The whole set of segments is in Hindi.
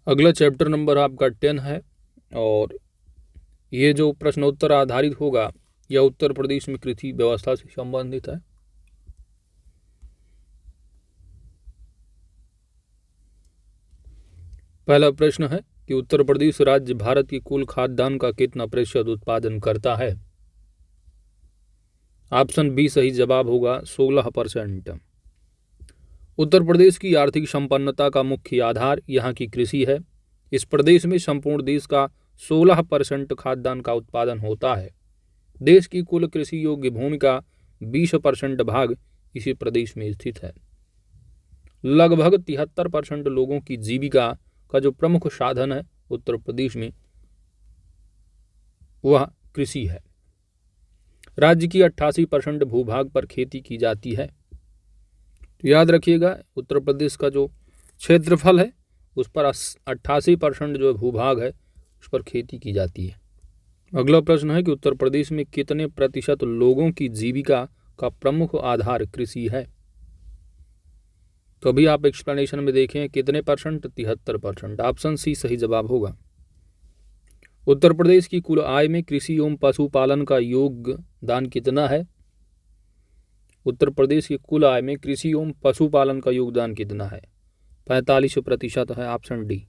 अगला चैप्टर नंबर आपका 10 है और ये जो प्रश्नोत्तर आधारित होगा यह उत्तर प्रदेश में कृषि व्यवस्था से संबंधित है। पहला प्रश्न है कि उत्तर प्रदेश राज्य भारत की कुल खाद्यान्न का कितना प्रतिशत उत्पादन करता है। ऑप्शन बी सही जवाब होगा 16%। उत्तर प्रदेश की आर्थिक संपन्नता का मुख्य आधार यहाँ की कृषि है। इस प्रदेश में संपूर्ण देश का 16% खाद्यान्न का उत्पादन होता है। देश की कुल कृषि योग्य भूमि का 20% भाग इसी प्रदेश में स्थित है। लगभग 73% लोगों की जीविका का जो प्रमुख साधन है उत्तर प्रदेश में वह कृषि है। राज्य की 88% भूभाग पर खेती की जाती है। तो याद रखिएगा उत्तर प्रदेश का जो क्षेत्रफल है उस पर 88% जो भूभाग है उस पर खेती की जाती है। अगला प्रश्न है कि उत्तर प्रदेश में कितने प्रतिशत लोगों की जीविका का प्रमुख आधार कृषि है। तो अभी आप एक्सप्लेनेशन में देखें कितने परसेंट, 73%। ऑप्शन सी सही जवाब होगा। उत्तर प्रदेश की कुल आय में कृषि एवं पशुपालन का योगदान कितना है। उत्तर प्रदेश की कुल आय में कृषि एवं पशुपालन का योगदान कितना है। 45% है, ऑप्शन डी।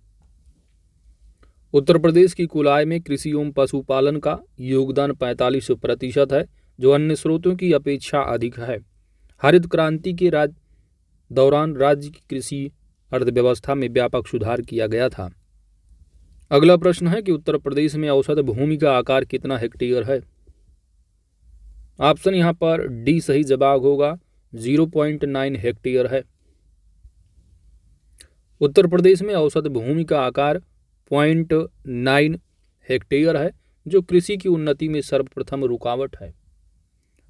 उत्तर प्रदेश की कुल आय में कृषि एवं पशुपालन का योगदान 45% है, जो अन्य स्रोतों की अपेक्षा अधिक है। हरित क्रांति के दौरान राज्य की कृषि अर्थव्यवस्था में व्यापक सुधार किया गया था। अगला प्रश्न है कि उत्तर प्रदेश में औसत भूमि का आकार कितना हेक्टेयर है। ऑप्शन यहाँ पर डी सही जवाब होगा, 0.9 हेक्टेयर है। उत्तर प्रदेश में औसत भूमि का आकार 0.9 हेक्टेयर है, जो कृषि की उन्नति में सर्वप्रथम रुकावट है।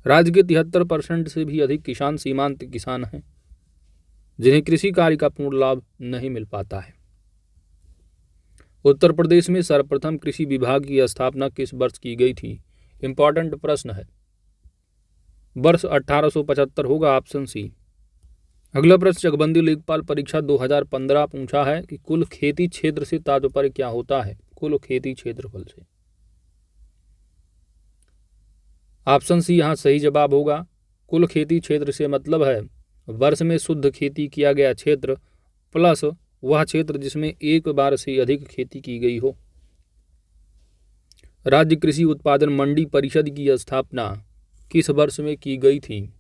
राज्य के 73% से भी अधिक किसान सीमांत किसान हैं, जिन्हें कृषि कार्य का पूर्ण लाभ नहीं मिल पाता है। उत्तर प्रदेश में सर्वप्रथम कृषि विभाग की स्थापना किस वर्ष की गई थी। इंपॉर्टेंट प्रश्न है, वर्ष 1875 होगा, ऑप्शन सी। अगला प्रश्न चकबंदी लेखपाल परीक्षा 2015 पूछा है कि कुल खेती क्षेत्र से तात्पर्य क्या होता है। कुल खेती क्षेत्रफल से। ऑप्शन सी यहाँ सही जवाब होगा। कुल खेती क्षेत्र से मतलब है वर्ष में शुद्ध खेती किया गया क्षेत्र प्लस वह क्षेत्र जिसमें एक बार से अधिक खेती की गई हो। राज्य कृषि उत्पादन मंडी परिषद की स्थापना किस वर्ष में की गई थी।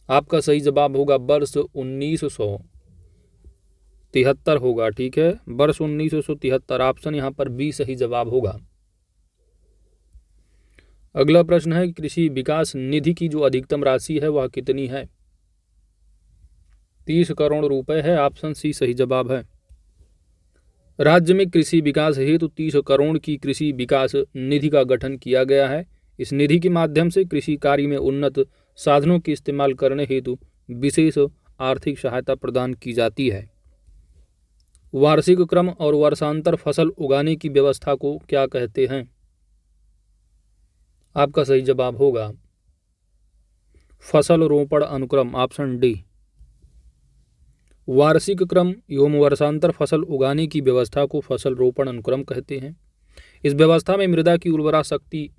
आपका सही जवाब होगा वर्ष 1973 होगा, ठीक है, वर्ष 1973। ऑप्शन यहाँ पर बी सही जवाब होगा। अगला प्रश्न है कृषि विकास निधि की जो अधिकतम राशि है वह कितनी है। 30 करोड़ रुपए है, ऑप्शन सी सही जवाब है। राज्य में कृषि विकास हेतु 30 करोड़ की कृषि विकास निधि का गठन किया गया है। इस निधि के माध्यम से कृषि कार्य में उन्नत साधनों के इस्तेमाल करने हेतु विशेष आर्थिक सहायता प्रदान की जाती है। वार्षिक क्रम और वर्षांतर फसल उगाने की व्यवस्था को क्या कहते हैं। आपका सही जवाब होगा फसल रोपण अनुक्रम, ऑप्शन डी। वार्षिक क्रम एवं वर्षांतर फसल उगाने की व्यवस्था को फसल रोपण अनुक्रम कहते हैं। इस व्यवस्था में मृदा की उर्वरा शक्ति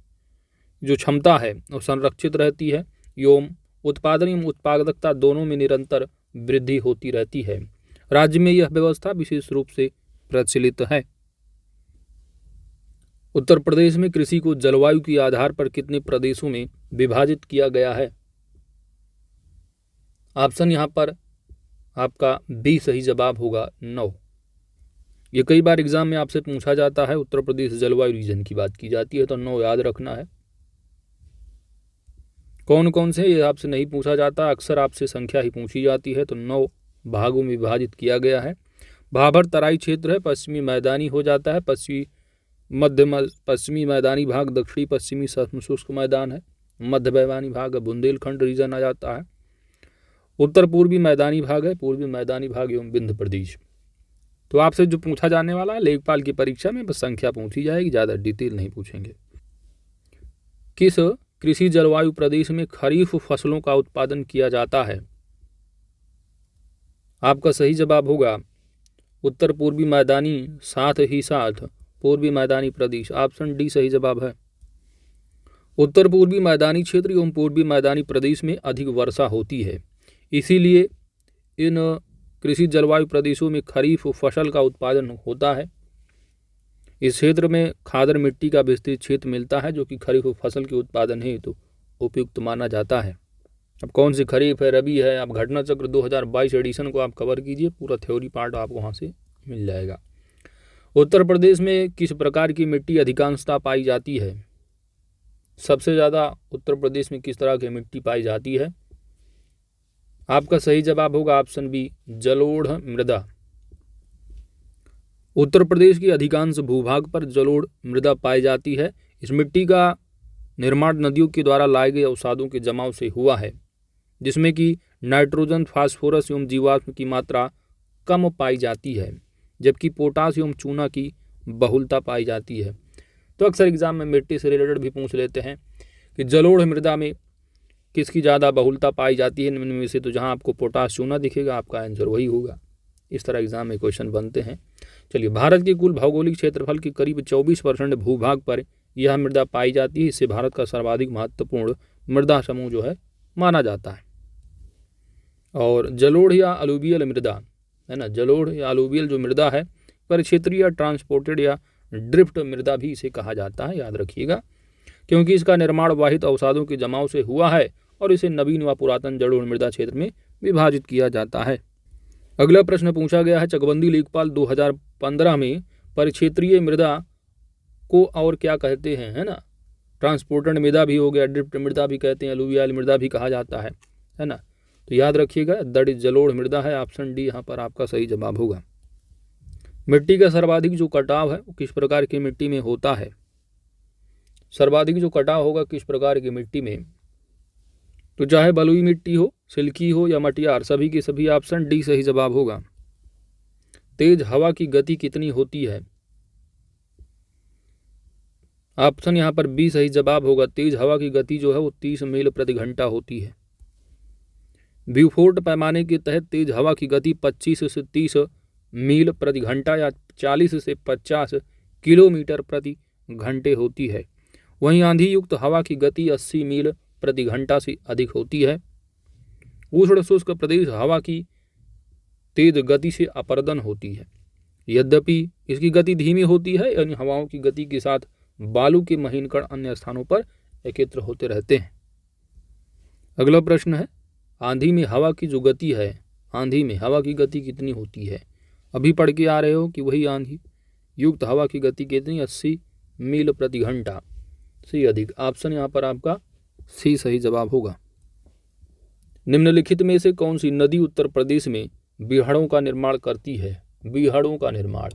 जो क्षमता है वो संरक्षित रहती है एवं उत्पादन एवं उत्पादकता दोनों में निरंतर वृद्धि होती रहती है। राज्य में यह व्यवस्था विशेष रूप से प्रचलित है। उत्तर प्रदेश में कृषि को जलवायु के आधार पर कितने प्रदेशों में विभाजित किया गया है। ऑप्शन यहाँ पर आपका बी सही जवाब होगा, 9। ये कई बार एग्जाम में आपसे पूछा जाता है। उत्तर प्रदेश जलवायु रीजन की बात की जाती है तो 9 याद रखना है। कौन कौन से ये आपसे नहीं पूछा जाता, अक्सर आपसे संख्या ही पूछी जाती है। तो 9 भागों में विभाजित किया गया है। भाबर तराई क्षेत्र है, पश्चिमी मैदानी हो जाता है, मध्य पश्चिमी मैदानी भाग दक्षिणी पश्चिमी शुष्क मैदान है, मध्य मैदानी भाग बुंदेलखंड रीजन आ जाता है, उत्तर पूर्वी मैदानी भाग है, पूर्वी मैदानी भाग एवं विंध्य प्रदेश। तो आपसे जो पूछा जाने वाला है लेखपाल की परीक्षा में बस संख्या पूछी जाएगी, ज़्यादा डिटेल नहीं पूछेंगे। किस कृषि जलवायु प्रदेश में खरीफ फसलों का उत्पादन किया जाता है। आपका सही जवाब होगा उत्तर पूर्वी मैदानी, साथ ही साथ पूर्वी मैदानी प्रदेश। ऑप्शन डी सही जवाब है। उत्तर पूर्वी मैदानी क्षेत्र एवं पूर्वी मैदानी प्रदेश में अधिक वर्षा होती है, इसीलिए इन कृषि जलवायु प्रदेशों में खरीफ फसल का उत्पादन होता है। इस क्षेत्र में खादर मिट्टी का विस्तृत क्षेत्र मिलता है, जो कि खरीफ फसल के उत्पादन हेतु उपयुक्त माना जाता है। अब कौन सी खरीफ है, रबी है, आप घटना चक्र 2022 एडिशन को आप कवर कीजिए, पूरा थ्योरी पार्ट आपको वहाँ से मिल जाएगा। उत्तर प्रदेश में किस प्रकार की मिट्टी अधिकांशतः पाई जाती है? सबसे ज़्यादा उत्तर प्रदेश में किस तरह की मिट्टी पाई जाती है? आपका सही जवाब होगा ऑप्शन बी, जलोढ़ मृदा। उत्तर प्रदेश की अधिकांश भूभाग पर जलोढ़ मृदा पाई जाती है। इस मिट्टी का निर्माण नदियों के द्वारा लाए गए अवसादों के जमाव से हुआ है, जिसमें कि नाइट्रोजन, फास्फोरस एवं जीवाश्म की मात्रा कम पाई जाती है, जबकि पोटास एवं चूना की बहुलता पाई जाती है। तो अक्सर एग्जाम में मिट्टी से रिलेटेड भी पूछ लेते हैं कि जलोढ़ मृदा में किसकी ज़्यादा बहुलता पाई जाती है निम्न में से, तो जहां आपको पोटास चूना दिखेगा आपका आंसर वही होगा। इस तरह एग्जाम में क्वेश्चन बनते हैं। चलिए, भारत के कुल भौगोलिक क्षेत्रफल के करीब 24% भूभाग पर यह मृदा पाई जाती है। इससे भारत का सर्वाधिक महत्वपूर्ण मृदा समूह जो है माना जाता है। और जलोढ़ या अलूवियल मृदा है ना, जलोढ़ या अलूवियल जो मृदा है, परिक्षेत्रीय या ट्रांसपोर्टेड या ड्रिफ्ट मृदा भी इसे कहा जाता है, याद रखिएगा, क्योंकि इसका निर्माण वाहित अवसादों के जमाव से हुआ है और इसे नवीन व पुरातन जलोढ़ मृदा क्षेत्र में विभाजित किया जाता है। अगला प्रश्न पूछा गया है, चकबंदी लेखपाल 2015 में परिक्षेत्रीय मृदा को और क्या कहते हैं, है ना। ट्रांसपोर्टेड मृदा भी हो गया, ड्रिफ्ट मृदा भी कहते हैं, अलूवियल मृदा भी कहा जाता है ना। तो याद रखिएगा दैट इज जलोढ़ मृदा है, ऑप्शन डी यहाँ पर आपका सही जवाब होगा। मिट्टी का सर्वाधिक जो कटाव है वो किस प्रकार की मिट्टी में होता है? सर्वाधिक जो कटाव होगा किस प्रकार की मिट्टी में, तो चाहे बलुई मिट्टी हो, सिल्की हो या मटियार, सभी के सभी ऑप्शन डी सही जवाब होगा। तेज हवा की गति कितनी होती है? ऑप्शन यहाँ पर बी सही जवाब होगा। तेज हवा की गति जो है वो 30 मील प्रति घंटा होती है। ब्यूफोर्ट पैमाने के तहत तेज हवा की गति 25 से 30 मील प्रति घंटा या 40 से 50 किलोमीटर प्रति घंटे होती है। वहीं आंधी युक्त हवा की गति 80 मील प्रति घंटा से अधिक होती है। उष्ण शुष्क प्रदेश हवा की तेज गति से अपर्दन होती है। यद्यपि इसकी गति धीमी होती है, यानी हवाओं की गति के साथ बालू के महीन कण अन्य स्थानों पर एकत्र होते रहते हैं। अगला प्रश्न है, आंधी में हवा की जो गति है, आंधी में हवा की गति कितनी होती है? अभी पढ़ के आ रहे हो कि वही आंधी युक्त हवा की गति कितनी, 80 मील प्रति घंटा से अधिक। ऑप्शन यहाँ पर आपका सी सही जवाब होगा। निम्नलिखित में से कौन सी नदी उत्तर प्रदेश में बीहड़ों का निर्माण करती है? बीहड़ों का निर्माण,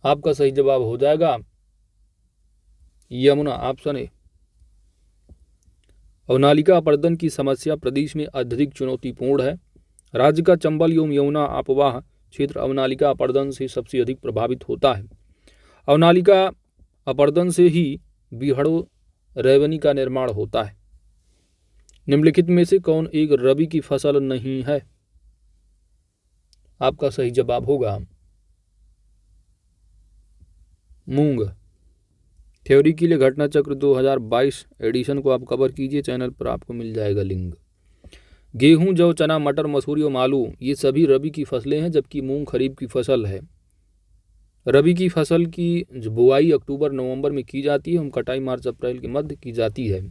आपका सही जवाब हो जाएगा यमुना, ऑप्शन ए। अवनालिका अपर्दन की समस्या प्रदेश में अत्यधिक चुनौतीपूर्ण है। राज्य का चंबल एवं यमुना अपवाह क्षेत्र अवनालिका अपर्दन से सबसे अधिक प्रभावित होता है। अवनालिका अपर्दन से ही बीहड़ों रेवनी का निर्माण होता है। निम्नलिखित में से कौन एक रबी की फसल नहीं है? आपका सही जवाब होगा मूंग। थ्योरी के लिए घटना चक्र 2022 एडिशन को आप कवर कीजिए, चैनल पर आपको मिल जाएगा लिंक। गेहूं, जौ, चना, मटर, मसूरी और आलू ये सभी रबी की फसलें हैं, जबकि मूंग खरीफ की फसल है। रबी की फसल की बुआई अक्टूबर नवंबर में की जाती है एवं कटाई मार्च अप्रैल के मध्य की जाती है।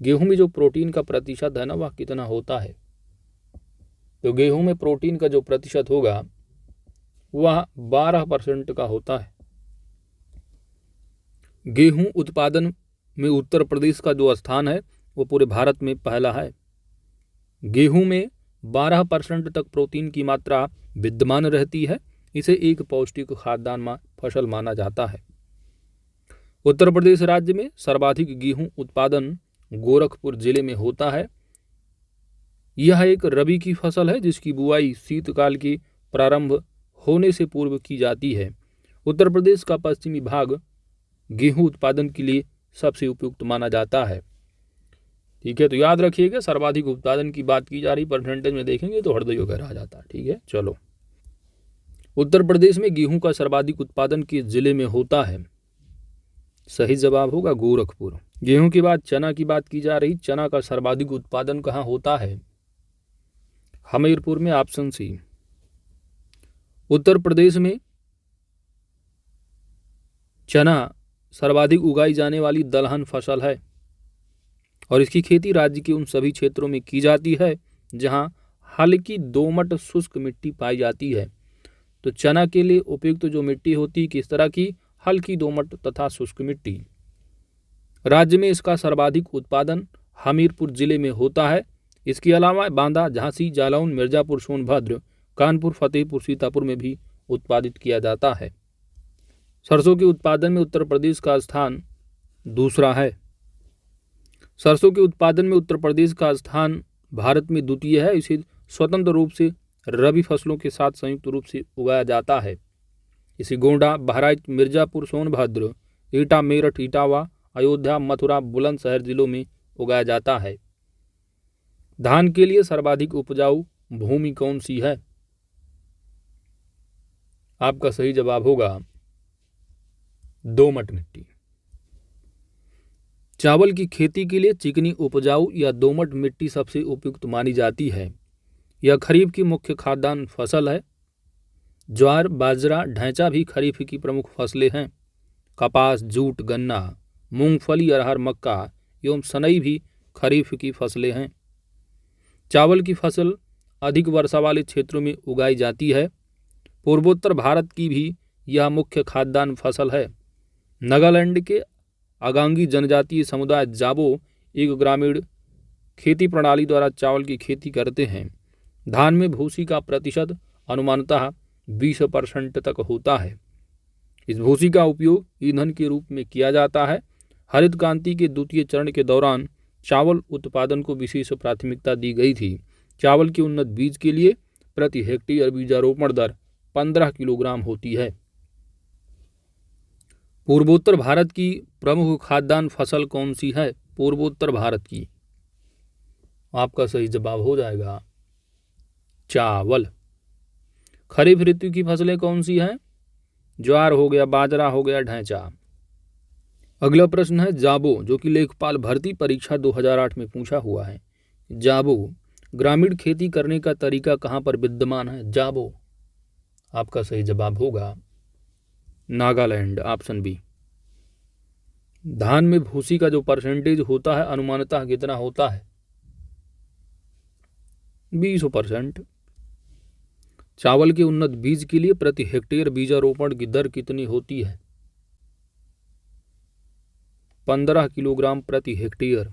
गेहूं में जो प्रोटीन का प्रतिशत है ना, वह कितना होता है? तो गेहूं में प्रोटीन का जो प्रतिशत होगा वह 12% का होता है। गेहूं उत्पादन में उत्तर प्रदेश का जो स्थान है वो पूरे भारत में पहला है। गेहूं में 12% तक प्रोटीन की मात्रा विद्यमान रहती है। इसे एक पौष्टिक खाद्यान्न फसल माना जाता है। उत्तर प्रदेश राज्य में सर्वाधिक गेहूं उत्पादन गोरखपुर जिले में होता है। यह एक रबी की फसल है जिसकी बुआई शीतकाल के प्रारंभ होने से पूर्व की जाती है। उत्तर प्रदेश का पश्चिमी भाग गेहूं उत्पादन के लिए सबसे उपयुक्त माना जाता है। ठीक है, तो याद रखिएगा सर्वाधिक उत्पादन की बात की जा रही, परसेंटेज में देखेंगे तो हृदय वगैरह आ जाता है। ठीक है, चलो उत्तर प्रदेश में गेहूं का सर्वाधिक उत्पादन किस जिले में होता है? सही जवाब होगा गोरखपुर। गेहूं के बाद चना की बात की जा रही, चना का सर्वाधिक उत्पादन कहाँ होता है? हमीरपुर में, ऑप्शन सी। उत्तर प्रदेश में चना सर्वाधिक उगाई जाने वाली दलहन फसल है और इसकी खेती राज्य के उन सभी क्षेत्रों में की जाती है जहां हल्की दोमट शुष्क मिट्टी पाई जाती है। तो चना के लिए उपयुक्त जो मिट्टी होती है किस तरह की? हल्की दोमट तथा शुष्क मिट्टी। राज्य में इसका सर्वाधिक उत्पादन हमीरपुर जिले में होता है। इसके अलावा बांदा, झांसी, जालौन, मिर्जापुर, सोनभद्र, कानपुर, फतेहपुर, सीतापुर में भी उत्पादित किया जाता है। सरसों के उत्पादन में उत्तर प्रदेश का स्थान दूसरा है। सरसों के उत्पादन में उत्तर प्रदेश का स्थान भारत में द्वितीय है। इसे स्वतंत्र रूप से रबी फसलों के साथ संयुक्त रूप से उगाया जाता है। इसे गोंडा, बहराइच, मिर्जापुर, सोनभद्र, एटा, मेरठ, इटावा, अयोध्या, मथुरा, बुलंदशहर जिलों में उगाया जाता है। धान के लिए सर्वाधिक उपजाऊ भूमि कौन सी है? आपका सही जवाब होगा दोमट मिट्टी। चावल की खेती के लिए चिकनी उपजाऊ या दोमट मिट्टी सबसे उपयुक्त मानी जाती है। यह खरीफ की मुख्य खाद्यान्न फसल है। ज्वार, बाजरा, ढैंचा भी खरीफ की प्रमुख फसलें हैं। कपास, जूट, गन्ना, मूंगफली, अरहर, मक्का एवं सनई भी खरीफ की फसलें हैं। चावल की फसल अधिक वर्षा वाले क्षेत्रों में उगाई जाती है। पूर्वोत्तर भारत की भी यह मुख्य खाद्यान्न फसल है। नागालैंड के आगांगी जनजातीय समुदाय जाबो एक ग्रामीण खेती प्रणाली द्वारा चावल की खेती करते हैं। धान में भूसी का प्रतिशत अनुमानतः 20% तक होता है। इस भूसी का उपयोग ईंधन के रूप में किया जाता है। हरित क्रांति के द्वितीय चरण के दौरान चावल उत्पादन को विशेष प्राथमिकता दी गई थी। चावल के उन्नत बीज के लिए प्रति हेक्टेयर बीजारोपण दर 15 किलोग्राम होती है। पूर्वोत्तर भारत की प्रमुख खाद्यान्न फसल कौन सी है? पूर्वोत्तर भारत की, आपका सही जवाब हो जाएगा चावल। खरीफ ऋतु की फसलें कौन सी हैं? ज्वार हो गया, बाजरा हो गया, ढैंचा। अगला प्रश्न है जाबो, जो कि लेखपाल भर्ती परीक्षा 2008 में पूछा हुआ है। जाबो ग्रामीण खेती करने का तरीका कहाँ पर विद्यमान है? जाबो, आपका सही जवाब होगा नागालैंड, ऑप्शन बी। धान में भूसी का जो परसेंटेज होता है अनुमानतः कितना होता है? 20%। चावल के उन्नत बीज के लिए प्रति हेक्टेयर बीजारोपण की दर कितनी होती है? 15 किलोग्राम प्रति हेक्टेयर।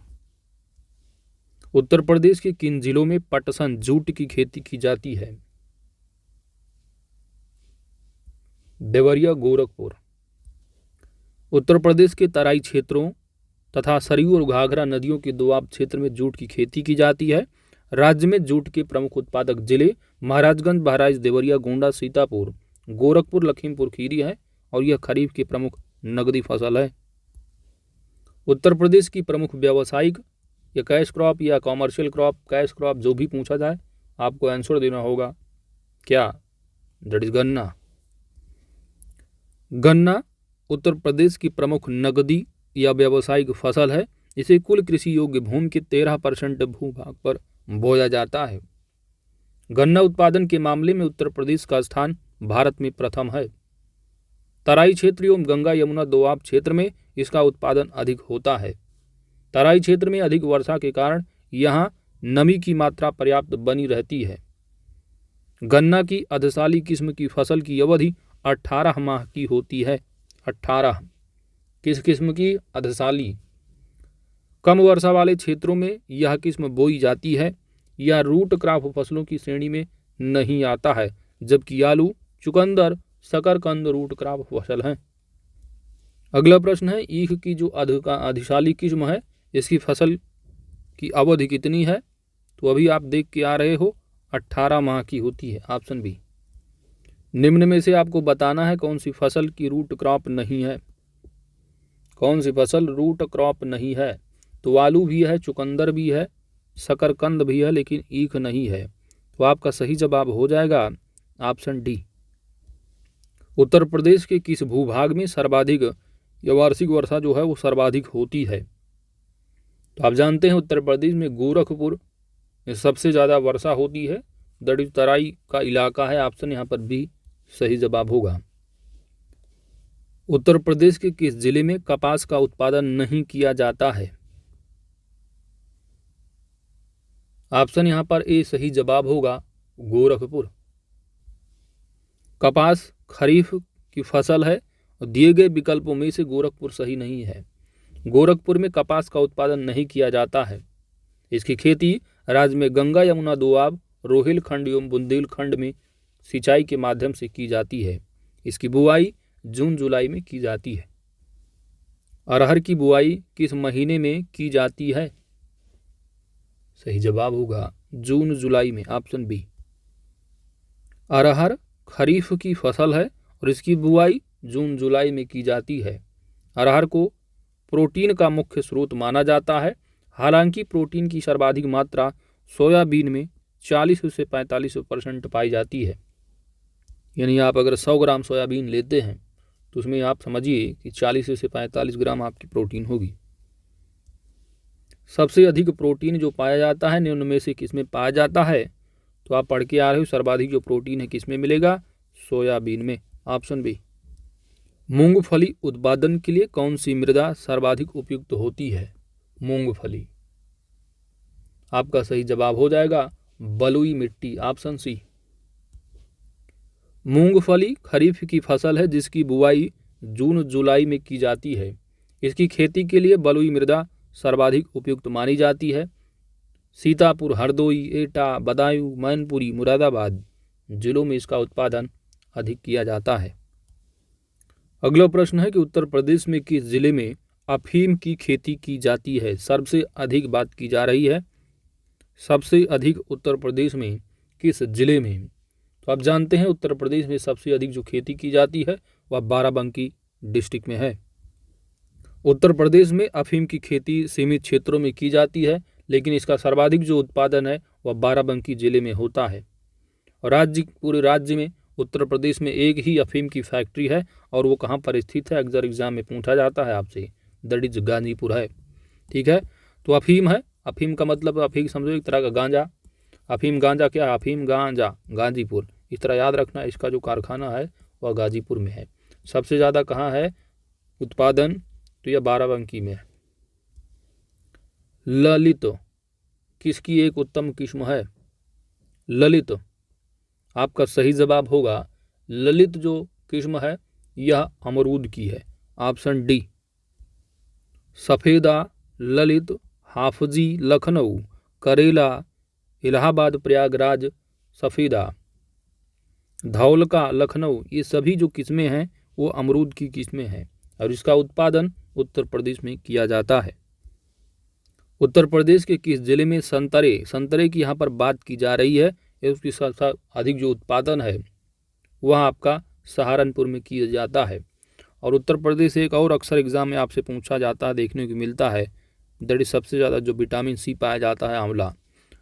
उत्तर प्रदेश के किन जिलों में पटसन जूट की खेती की जाती है? देवरिया, गोरखपुर। उत्तर प्रदेश के तराई क्षेत्रों तथा सरयू और घाघरा नदियों के दोआब क्षेत्र में जूट की खेती की जाती है। राज्य में जूट के प्रमुख उत्पादक जिले महाराजगंज, बहराइच, देवरिया, गोंडा, सीतापुर, गोरखपुर, लखीमपुर खीरी है और यह खरीफ की प्रमुख नकदी फसल है। उत्तर प्रदेश की प्रमुख व्यावसायिक या कैश क्रॉप या कॉमर्शियल क्रॉप, कैश क्रॉप जो भी पूछा जाए आपको आंसर देना होगा क्या? दैट इज गन्ना। गन्ना उत्तर प्रदेश की प्रमुख नकदी या व्यावसायिक फसल है। इसे कुल कृषि योग्य भूमि के 13% भूभाग पर बोया जाता है। गन्ना उत्पादन के मामले में उत्तर प्रदेश का स्थान भारत में प्रथम है। तराई क्षेत्र एवं गंगा यमुना दोआब क्षेत्र में इसका उत्पादन अधिक होता है। तराई क्षेत्र में अधिक वर्षा के कारण यहाँ नमी की मात्रा पर्याप्त बनी रहती है। गन्ना की अधसाली किस्म की फसल की अवधि 18 माह की होती है। 18 किस किस्म की? अधसाली। कम वर्षा वाले क्षेत्रों में यह किस्म बोई जाती है। यह रूट क्रॉप फसलों की श्रेणी में नहीं आता है, जबकि आलू, चुकंदर, शकरकंद रूट क्रॉप फसल हैं। अगला प्रश्न है ईख की जो अधिशाली किस्म है इसकी फसल की अवधि कितनी है? तो अभी आप देख के आ रहे हो 18 माह की होती है, ऑप्शन बी। निम्न में से आपको बताना है कौन सी फसल की रूट क्रॉप नहीं है। कौन सी फसल रूट क्रॉप नहीं है? तो आलू भी है, चुकंदर भी है, शकरकंद भी है, लेकिन ईख नहीं है। तो आपका सही जवाब हो जाएगा ऑप्शन डी। उत्तर प्रदेश के किस भूभाग में सर्वाधिक या वार्षिक वर्षा जो है वो सर्वाधिक होती है? तो आप जानते हैं उत्तर प्रदेश में गोरखपुर में सबसे ज़्यादा वर्षा होती है। दड़ी तराई का इलाका है। ऑप्शन यहाँ पर भी सही जवाब होगा। उत्तर प्रदेश के किस जिले में कपास का उत्पादन नहीं किया जाता है? ऑप्शन यहाँ पर ए सही जवाब होगा, गोरखपुर। कपास खरीफ की फसल है और दिए गए विकल्पों में से गोरखपुर सही नहीं है। गोरखपुर में कपास का उत्पादन नहीं किया जाता है। इसकी खेती राज्य में गंगा यमुना दोआब, रोहिलखंड एवं बुंदेलखंड में सिंचाई के माध्यम से की जाती है। इसकी बुआई जून जुलाई में की जाती है। अरहर की बुआई किस महीने में की जाती है? सही जवाब होगा जून जुलाई में, ऑप्शन बी। अरहर खरीफ की फसल है और इसकी बुआई जून जुलाई में की जाती है। अरहर को प्रोटीन का मुख्य स्रोत माना जाता है। हालांकि प्रोटीन की सर्वाधिक मात्रा सोयाबीन में 40 से 45% पाई जाती है। यानी आप अगर 100 ग्राम सोयाबीन लेते हैं तो उसमें आप समझिए कि 40 से 45 ग्राम आपकी प्रोटीन होगी। सबसे अधिक प्रोटीन जो पाया जाता है निम्न में से किसमें पाया जाता है? तो आप पढ़ के आ रहे हो, सर्वाधिक जो प्रोटीन है किसमें मिलेगा? सोयाबीन में, ऑप्शन बी। मूंगफली उत्पादन के लिए कौन सी मृदा सर्वाधिक उपयुक्त होती है? मूंगफली, आपका सही जवाब हो जाएगा बलुई मिट्टी, ऑप्शन सी। मूंगफली खरीफ की फसल है जिसकी बुआई जून जुलाई में की जाती है। इसकी खेती के लिए बलुई मृदा सर्वाधिक उपयुक्त मानी जाती है। सीतापुर, हरदोई, एटा, बदायूं, मैनपुरी, मुरादाबाद जिलों में इसका उत्पादन अधिक किया जाता है। अगला प्रश्न है कि उत्तर प्रदेश में किस जिले में अफीम की खेती की जाती है? सबसे अधिक बात की जा रही है, सबसे अधिक उत्तर प्रदेश में किस जिले में? तो आप जानते हैं उत्तर प्रदेश में सबसे अधिक जो खेती की जाती है वह बाराबंकी डिस्ट्रिक्ट में है। उत्तर प्रदेश में अफीम की खेती सीमित क्षेत्रों में की जाती है, लेकिन इसका सर्वाधिक जो उत्पादन है वह बाराबंकी जिले में होता है। और पूरे राज्य में उत्तर प्रदेश में एक ही अफीम की फैक्ट्री है और वो कहाँ पर स्थित है? अक्सर एग्जाम में पूछा जाता है आपसे, दैट इज गाजीपुर है। ठीक है, तो अफीम है, अफीम का मतलब अफीम समझो एक तरह का गांजा। अफीम गांजा क्या है? अफीम गांजा, गाजीपुर। इस तरह याद रखना, इसका जो कारखाना है वह गाजीपुर में है। सबसे ज़्यादा कहाँ है उत्पादन? तो यह बाराबंकी में है। ललित किसकी एक उत्तम किस्म है? ललित, आपका सही जवाब होगा ललित जो किस्म है यह अमरूद की है, ऑप्शन डी। सफ़ेदा, ललित, हाफजी, लखनऊ, करेला, इलाहाबाद, प्रयागराज, सफ़ेदा, धौलका, लखनऊ, ये सभी जो किस्में हैं वो अमरूद की किस्में हैं और इसका उत्पादन उत्तर प्रदेश में किया जाता है। उत्तर प्रदेश के किस जिले में संतरे की यहाँ पर बात की जा रही है, उसके साथ साथ अधिक जो उत्पादन है वह आपका सहारनपुर में किया जाता है। और उत्तर प्रदेश एक और अक्सर एग्जाम में आपसे पूछा जाता है, देखने को मिलता है, दैट इज सबसे ज़्यादा जो विटामिन सी पाया जाता है आंवला।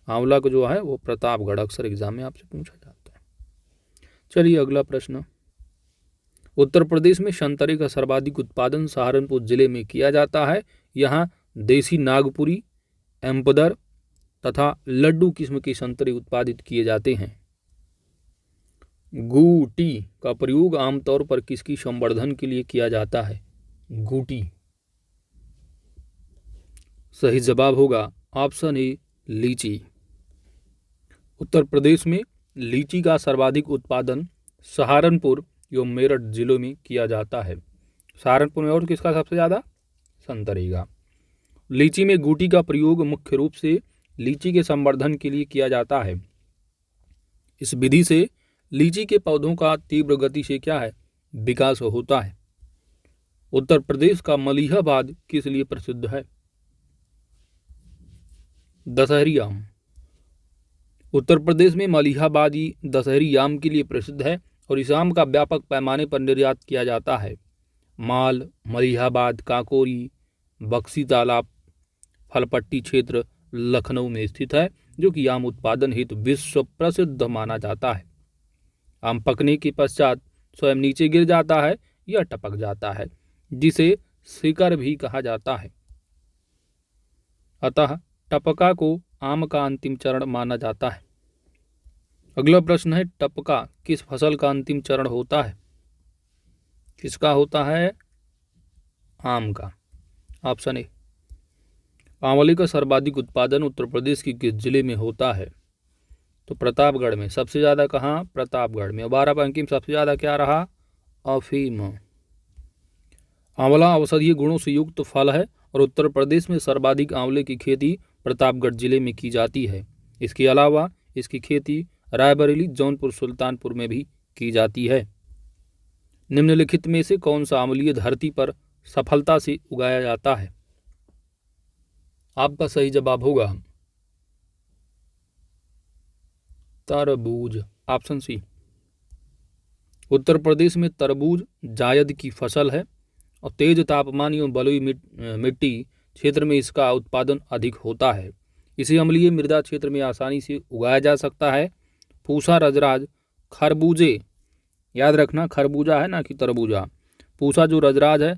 आंवला को जो है वो प्रतापगढ़ अक्सर एग्जाम में आपसे पूछा जाता है। चलिए अगला प्रश्न, उत्तर प्रदेश में संतरे का सर्वाधिक उत्पादन सहारनपुर जिले में किया जाता है। यहाँ देसी नागपुरी, एम्पदर तथा लड्डू किस्म के संतरे उत्पादित किए जाते हैं। गूटी का प्रयोग आमतौर पर किसकी संवर्धन के लिए किया जाता है? गूटी, सही जवाब होगा ऑप्शन ए लीची। उत्तर प्रदेश में लीची का सर्वाधिक उत्पादन सहारनपुर एवं मेरठ जिलों में किया जाता है। सहारनपुर में और किसका सबसे ज़्यादा? संतरे का। लीची में गूटी का प्रयोग मुख्य रूप से लीची के संवर्धन के लिए किया जाता है। इस विधि से लीची के पौधों का तीव्र गति से क्या है? विकास होता है। उत्तर प्रदेश का मलिहाबाद किस लिए प्रसिद्ध है? दशहरी आम। उत्तर प्रदेश में मलिहाबादी दशहरी आम के लिए प्रसिद्ध है और इस आम का व्यापक पैमाने पर निर्यात किया जाता है। माल, मलिहाबाद, काकोरी, बक्सी तालाब, फलपट्टी क्षेत्र लखनऊ में स्थित है, जो कि आम उत्पादन हेतु विश्व प्रसिद्ध माना जाता है। आम पकने के पश्चात स्वयं नीचे गिर जाता है या टपक जाता है, जिसे शिकर भी कहा जाता है। अतः टपका को आम का अंतिम चरण माना जाता है। अगला प्रश्न है, टपका किस फसल का अंतिम चरण होता है? किसका होता है? आम का। Option A. आंवले का सर्वाधिक उत्पादन उत्तर प्रदेश की किस जिले में होता है? तो प्रतापगढ़ में। सबसे ज्यादा कहाँ? प्रतापगढ़ में। 12 अंक में सबसे ज्यादा क्या रहा? अफीम। आंवला औषधीय गुणों से युक्त फल है और उत्तर प्रदेश में सर्वाधिक आंवले की खेती प्रतापगढ़ जिले में की जाती है। इसके अलावा इसकी खेती रायबरेली, जौनपुर, सुल्तानपुर में भी की जाती है। निम्नलिखित में से कौन सा अम्लीय धरती पर सफलता से उगाया जाता है? आपका सही जवाब होगा तरबूज। Option C. उत्तर प्रदेश में तरबूज जायद की फसल है और तेज तापमान एवं बलुई मिट्टी क्षेत्र में इसका उत्पादन अधिक होता है। इसे अम्लीय मृदा क्षेत्र में आसानी से उगाया जा सकता है। पूसा रजराज खरबूजे, याद रखना खरबूजा है ना कि तरबूजा। पूसा जो रजराज है,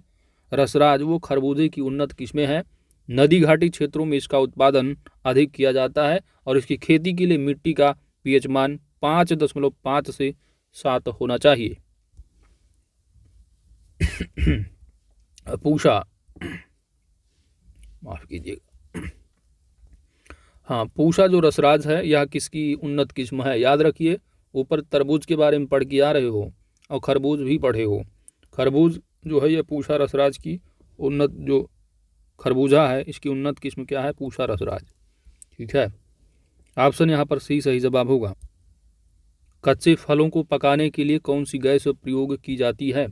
रसराज, वो खरबूजे की उन्नत किस्में हैं। नदी घाटी क्षेत्रों में इसका उत्पादन अधिक किया जाता है और इसकी खेती के लिए मिट्टी का पीएच मान 5.5 से 7 होना चाहिए। पूसा, माफ कीजिएगा, हाँ, पूसा जो रसराज है यह किसकी उन्नत किस्म है? याद रखिए, ऊपर तरबूज के बारे में पढ़ के आ रहे हो और खरबूज भी पढ़े हो। खरबूज जो है ये पूसा रसराज की उन्नत, जो खरबूजा है इसकी उन्नत किस्म क्या है? पूसा रसराज। ठीक है, ऑप्शन यहाँ पर सी सही जवाब होगा। कच्चे फलों को पकाने के लिए कौन सी गैस प्रयोग की जाती है?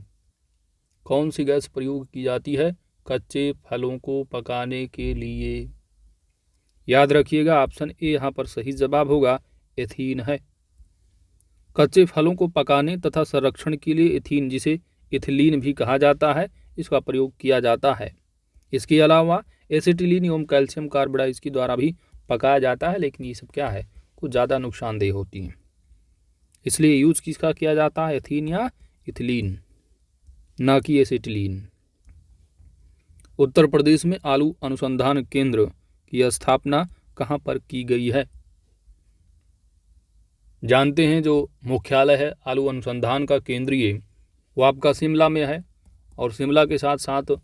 कौन सी गैस प्रयोग की जाती है कच्चे फलों को पकाने के लिए? याद रखिएगा, ऑप्शन ए यहाँ पर सही जवाब होगा, एथीन है। कच्चे फलों को पकाने तथा संरक्षण के लिए एथीन, जिसे इथिलीन भी कहा जाता है, इसका प्रयोग किया जाता है। इसके अलावा एसिटिलीन एवं कैल्शियम कार्बाइड इसके द्वारा भी पकाया जाता है, लेकिन ये सब क्या है? कुछ ज़्यादा नुकसानदेह होती हैं, इसलिए यूज किसका किया जाता है? एथीन या इथिलीन, ना कि एसिटिलीन। उत्तर प्रदेश में आलू अनुसंधान केंद्र की स्थापना कहाँ पर की गई है? जानते हैं जो मुख्यालय है आलू अनुसंधान का केंद्रीय, वो आपका शिमला में है और शिमला के साथ साथ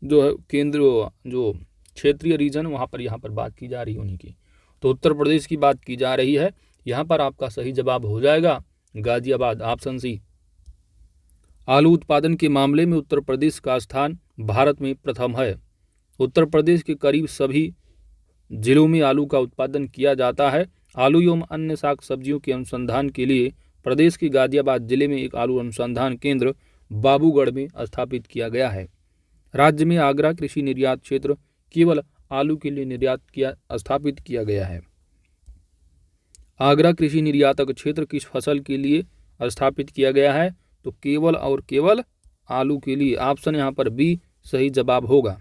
जो है केंद्र, जो क्षेत्रीय रीजन, वहाँ पर बात की जा रही है उन्हीं की। तो उत्तर प्रदेश की बात की जा रही है। यहाँ पर आपका सही जवाब हो जाएगा गाजियाबाद, ऑप्शन सी। आलू उत्पादन के मामले में उत्तर प्रदेश का स्थान भारत में प्रथम है। उत्तर प्रदेश के करीब सभी जिलों में आलू का उत्पादन किया जाता है। आलू एवं अन्य साग सब्जियों के अनुसंधान के लिए प्रदेश के गाजियाबाद जिले में एक आलू अनुसंधान केंद्र बाबूगढ़ में स्थापित किया गया है। राज्य में आगरा कृषि निर्यात क्षेत्र केवल आलू के लिए स्थापित किया गया है। आगरा कृषि निर्यातक क्षेत्र किस फसल के लिए स्थापित किया गया है? तो केवल और केवल आलू के लिए। ऑप्शन यहाँ पर बी सही जवाब होगा।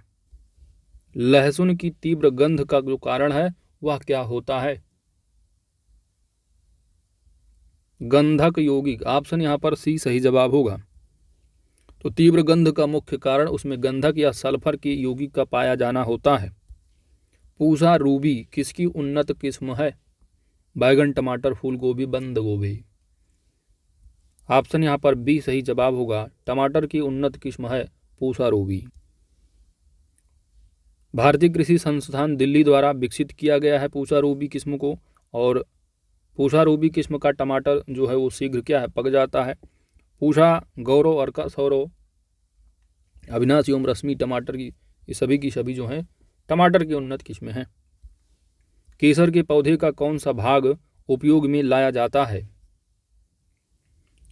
लहसुन की तीव्र गंध का जो कारण है वह क्या होता है? गंधक यौगिक। ऑप्शन यहाँ पर सी सही जवाब होगा। तो तीव्र गंध का मुख्य कारण उसमें गंधक या सल्फर के यौगिक का पाया जाना होता है। पूसा रूबी किसकी उन्नत किस्म है? बैगन, टमाटर, फूल गोभी, बंद गोभी। ऑप्शन यहाँ पर बी सही जवाब होगा। टमाटर की उन्नत किस्म है पूसा रूबी। भारतीय कृषि संस्थान दिल्ली द्वारा विकसित किया गया है पूसा रूबी किस्म को, और पूसा रूबी किस्म का टमाटर जो है वो शीघ्र क्या है? पक जाता है। पूसा, गौरव, अर्का, सौरव, अविनाश एवं रश्मि टमाटर की सभी जो हैं टमाटर की उन्नत किस्में हैं। केसर के पौधे का कौन सा भाग उपयोग में लाया जाता है?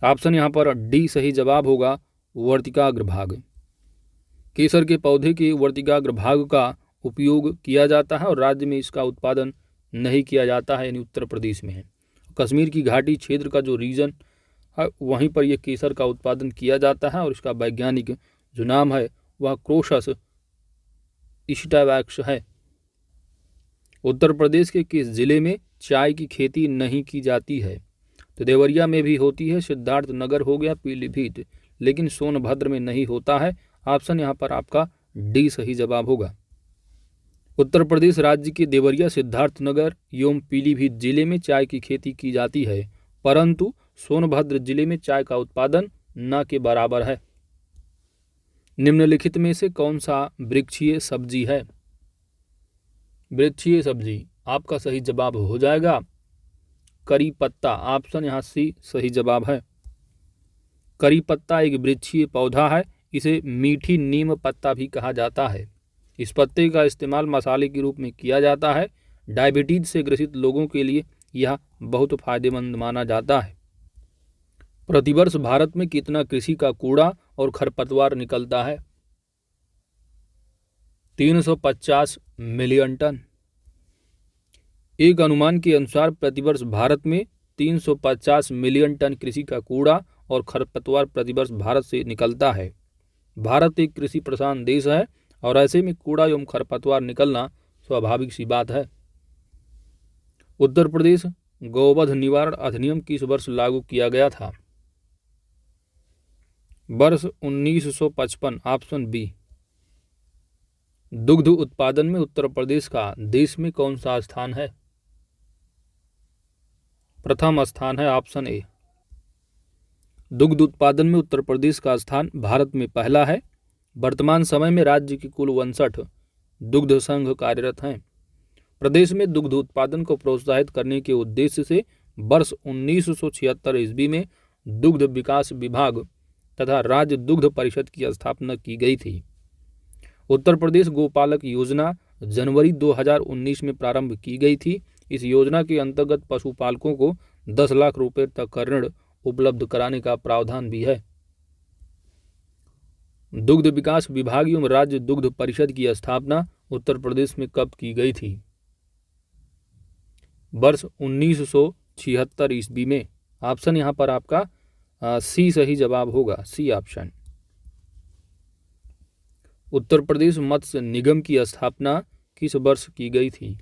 ऑप्शन यहाँ पर डी सही जवाब होगा, वर्तिकाग्र भाग। केसर के पौधे के वर्तिकाग्र भाग का उपयोग किया जाता है और राज्य में इसका उत्पादन नहीं किया जाता है, यानी उत्तर प्रदेश में है। कश्मीर की घाटी क्षेत्र का जो रीजन है वहीं पर यह केसर का उत्पादन किया जाता है और इसका वैज्ञानिक जो नाम है वह क्रोसस स्टाइवैक्स है। उत्तर प्रदेश के किस जिले में चाय की खेती नहीं की जाती है? तो देवरिया में भी होती है, सिद्धार्थनगर हो गया, पीलीभीत, लेकिन सोनभद्र में नहीं होता है। ऑप्शन यहाँ पर आपका डी सही जवाब होगा। उत्तर प्रदेश राज्य के देवरिया, सिद्धार्थनगर एवं पीलीभीत जिले में चाय की खेती की जाती है, परंतु सोनभद्र जिले में चाय का उत्पादन न के बराबर है। निम्नलिखित में से कौन सा वृक्षीय सब्जी है? वृक्षीय सब्जी आपका सही जवाब हो जाएगा करी पत्ता। ऑप्शन यहाँ सी सही जवाब है। करी पत्ता एक वृक्षीय पौधा है। इसे मीठी नीम पत्ता भी कहा जाता है। इस पत्ते का इस्तेमाल मसाले के रूप में किया जाता है। डायबिटीज से ग्रसित लोगों के लिए यह बहुत फायदेमंद माना जाता है। प्रतिवर्ष भारत में कितना कृषि का कूड़ा और खरपतवार निकलता है? 350 मिलियन टन। एक अनुमान के अनुसार प्रतिवर्ष भारत में 350 मिलियन टन कृषि का कूड़ा और खरपतवार प्रतिवर्ष भारत से निकलता है। भारत एक कृषि प्रधान देश है और ऐसे में कूड़ा एवं खरपतवार निकलना स्वाभाविक सी बात है। उत्तर प्रदेश गौवध निवारण अधिनियम किस वर्ष लागू किया गया था? वर्ष 1955। Option B. दुग्ध उत्पादन में उत्तर प्रदेश का देश में कौन सा स्थान है? प्रथम स्थान है। Option A. दुग्ध उत्पादन में उत्तर प्रदेश का स्थान भारत में पहला है। वर्तमान समय में राज्य के कुल 59 दुग्ध संघ कार्यरत हैं। प्रदेश में दुग्ध उत्पादन को प्रोत्साहित करने के उद्देश्य से वर्ष 1976 ईस्वी में दुग्ध विकास विभाग तथा राज्य दुग्ध परिषद की स्थापना की गई थी। उत्तर प्रदेश गोपालक योजना जनवरी 2019 में प्रारंभ की गई थी। इस योजना के अंतर्गत पशुपालकों को 10 लाख रुपए तक का ऋण उपलब्ध कराने का प्रावधान भी है। दुग्ध विकास विभाग एवं राज्य दुग्ध परिषद की स्थापना उत्तर प्रदेश में कब की गई थी? वर्ष 1976 ईस्वी में। ऑप्शन यहाँ पर आपका सी सही जवाब होगा। C option. उत्तर प्रदेश मत्स्य निगम की स्थापना किस वर्ष की गई थी?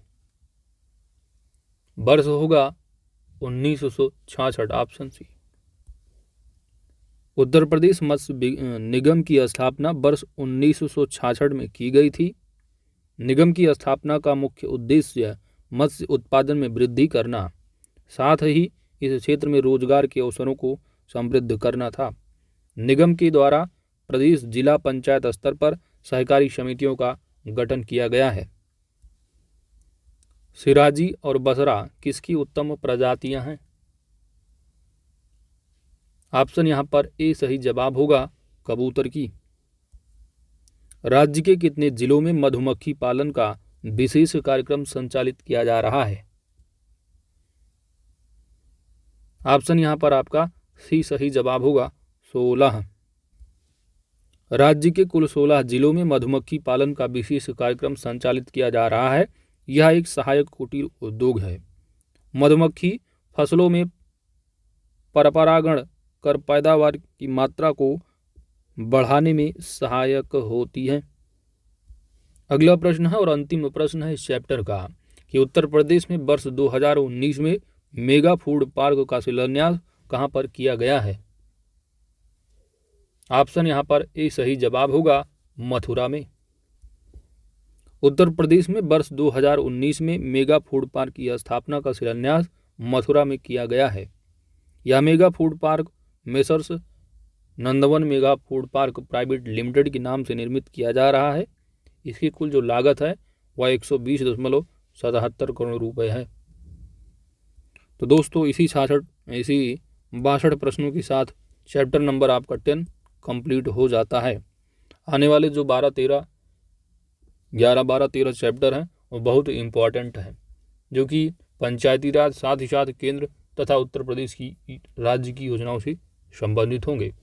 वर्ष होगा 1966। Option C. उत्तर प्रदेश मत्स्य निगम की स्थापना वर्ष 1966 में की गई थी। निगम की स्थापना का मुख्य उद्देश्य मत्स्य उत्पादन में वृद्धि करना, साथ ही इस क्षेत्र में रोजगार के अवसरों को समृद्ध करना था। निगम के द्वारा प्रदेश जिला पंचायत स्तर पर सहकारी समितियों का गठन किया गया है। सिराजी और बसरा किसकी उत्तम प्रजातियां हैं? ऑप्शन यहाँ पर ए सही जवाब होगा कबूतर की। राज्य के कितने जिलों में मधुमक्खी पालन का विशेष कार्यक्रम संचालित किया जा रहा है? ऑप्शन यहाँ पर आपका सी सही जवाब होगा 16। राज्य के कुल 16 जिलों में मधुमक्खी पालन का विशेष कार्यक्रम संचालित किया जा रहा है। यह एक सहायक कुटीर उद्योग है। मधुमक्खी फसलों में परपरागण कर पैदावार की मात्रा को बढ़ाने में सहायक होती है। अगला प्रश्न है और अंतिम प्रश्न है इस चैप्टर का कि उत्तर प्रदेश में वर्ष 2019 में मेगा फूड पार्क का शिलान्यास कहां पर किया गया है? ऑप्शन यहां पर ए सही जवाब होगा मथुरा में। उत्तर प्रदेश में वर्ष 2019 में मेगा फूड पार्क की स्थापना का शिलान्यास मथुरा में किया गया है। यह mega food park messrs Nandvan mega food park private limited के नाम से निर्मित किया जा रहा है। इसकी कुल जो लागत है वह 120.77 करोड़ रुपए है। तो दोस्तों इसी 62 प्रश्नों के साथ चैप्टर नंबर आपका 10 कंप्लीट हो जाता है। आने वाले जो 11-12-13 चैप्टर हैं वो बहुत इम्पॉर्टेंट हैं, जो कि पंचायती राज साथ ही साथ केंद्र तथा उत्तर प्रदेश की राज्य की योजनाओं से संबंधित होंगे।